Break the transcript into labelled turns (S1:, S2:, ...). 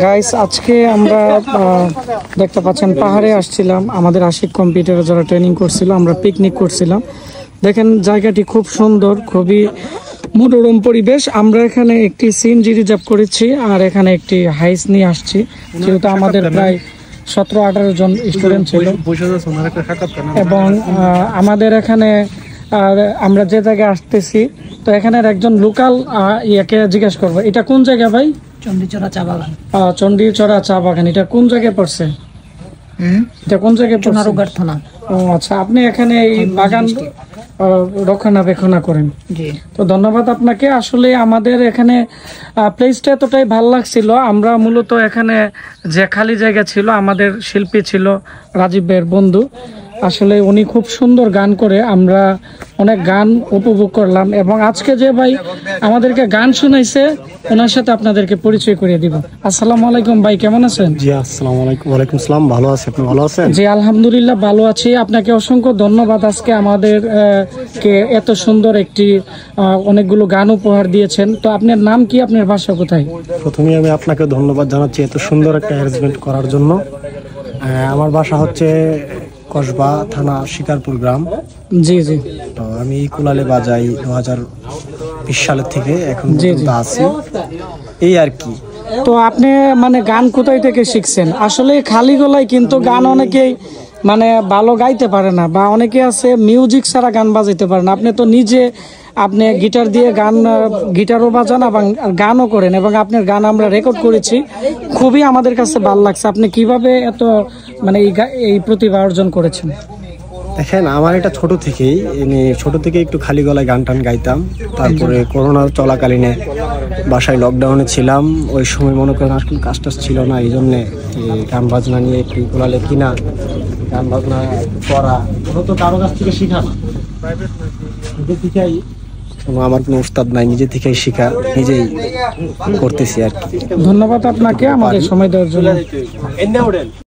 S1: Guys, আজকে আমরা দেখতে পাচ্ছেন পাহাড়ে আসছিলাম। আমাদের আশিক কম্পিউটারে যারা ট্রেনিং করছিল, আমরা পিকনিক করছিলাম। দেখেন জায়গাটি খুব সুন্দর, খুবই মনোরম পরিবেশ। আমরা এখানে একটি সিএনজি রিজার্ভ করেছি আর এখানে একটি হাইস নিয়ে আসছি, যেহেতু আমাদের প্রায় 17-18 জন স্টুডেন্ট ছিল। এবং আমাদের এখানে আমরা যে জায়গায় আসতেছি, তো এখানের একজন লোকাল ইয়াকে জিজ্ঞেস করবো, এটা কোন জায়গা ভাই?
S2: চণ্ডীচড়া চা বাগান।
S1: চণ্ডীচড়া চা বাগান, এটা কোন জায়গায় পড়ছে? এটা কোন জায়গায়?
S2: সোনারুঘাট থানা।
S1: ও আচ্ছা, আপনি এখানে এই বাগান রক্ষণাবেক্ষণ করেন?
S2: জি।
S1: তো ধন্যবাদ আপনাকে। আসলে আমাদের এখানে প্লেসটা এতটাই ভালো লাগছিল। আমরা মূলত এখানে যে খালি জায়গা ছিল, আমাদের শিল্পী ছিল রাজীব ভাইয়ের বন্ধু। আসলে উনি খুব সুন্দর গান করে, আমরা অনেক গান উপভোগ করলাম। এবং আজকে যে ভাই আমাদেরকে গান শুনাইছে, ওনার সাথে আপনাদেরকে পরিচয় করিয়ে দিব। আসসালামু আলাইকুম ভাই, কেমন আছেন?
S3: জি, আসসালামু আলাইকুম। ওয়ালাইকুম আসসালাম। ভালো আছি, আপনি ভালো আছেন?
S1: জি আলহামদুলিল্লাহ ভালো আছি। আপনাকে অসংখ্য ধন্যবাদ, আজকে আমাদের কে এত সুন্দর একটি অনেকগুলো গান উপহার দিয়েছেন। তো আপনার নাম কি, আপনার বাসা কোথায়?
S3: প্রথমেই আমি আপনাকে ধন্যবাদ জানাচ্ছি এত সুন্দর একটা অ্যারেঞ্জমেন্ট করার জন্য। আমার বাসা হচ্ছে কসবা থানা, শিকারপুর গ্রাম।
S1: জি জি।
S3: তো আমি কুলালে বাজাই 2020 সালের থেকে এখন পর্যন্ত আছি, এই আর কি।
S1: তো আপনি মানে গান কোথায় থেকে শিখছেন? আসলে খালি গলায় কিন্তু গান অনেকেই মানে ভালো গাইতে পারে না, বা অনেকে আছে মিউজিক ছাড়া গান বাজাইতে পারে না। আপনি তো নিজে আপনি গিটার দিয়ে গিটারও বাজান এবং গানও করেন, এবং আপনার গান আমরা রেকর্ড করেছি, খুবই আমাদের কাছে ভালো লাগছে। আপনি কিভাবে এত মানে এই প্রতিভা অর্জন করেছেন?
S3: দেখেন, আমার এটা ছোট থেকেই একটু খালি গলায় গান টান গাইতাম। তারপরে করোনার চলাকালীনে বাসায় লকডাউনে ছিলাম, ওই সময় মনে করেন আসলে কাজ টাজ ছিল না, এই জন্যে গান বাজনা নিয়ে একটু কোলালে কিনা গান বাজনা করা তো কারো কাছ থেকে শিখা না, নিজে থেকেই। আমার কোনো উস্তাদ নাই, নিজে থেকেই শিখা, নিজেই করতেছি আর কি।
S1: ধন্যবাদ আপনাকে আমাদের সময় দেওয়ার জন্য।